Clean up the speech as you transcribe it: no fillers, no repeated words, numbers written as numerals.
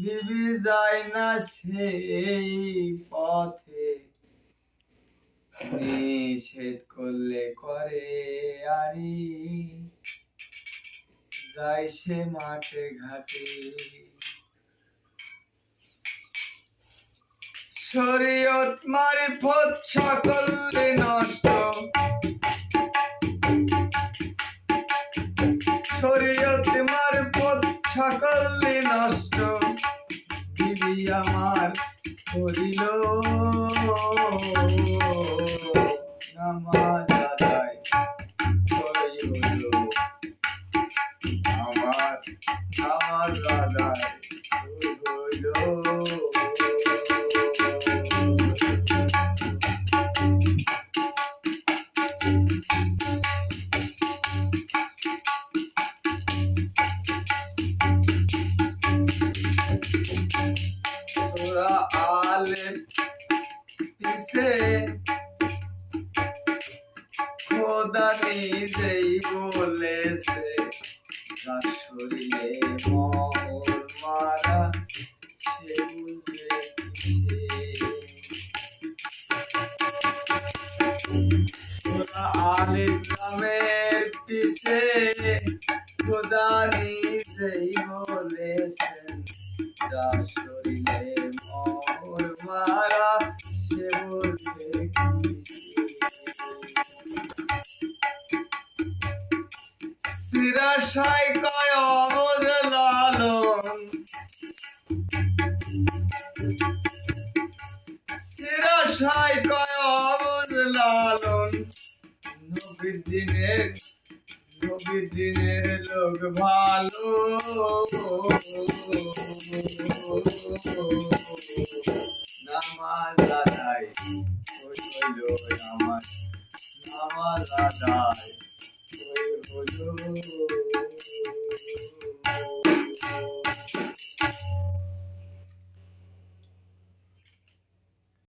বিবি যায় না সেই পথে, নিষেধ করলে করে আরি, যায় সে মাঠে ঘাটে। শরীয়ত মারিফত সকলে নষ্ট, শরীয়ত মারিফত সকলে নষ্ট, বিবি আমার করিল নামাজ আদায়, কই হলো আমার নামাজ আদায় হইল। সূরা আলে পিছে খোদা নিজেই বলেছে, যার শরীরে মোহর মারা সে বুঝবে কিসে। সূরা আলে ইমরানের পিছে খোদা নিজেই বলেছেন, যার শরীরে মোহর মারা সে বুঝবে সিরাশাই কয় অবদ লালন, সিরাশাই কয় অবদ লালন, নবীর দিনের লোক ভালো, নামাজ আদায় হইল আমার, নামাজ আদায় হইল।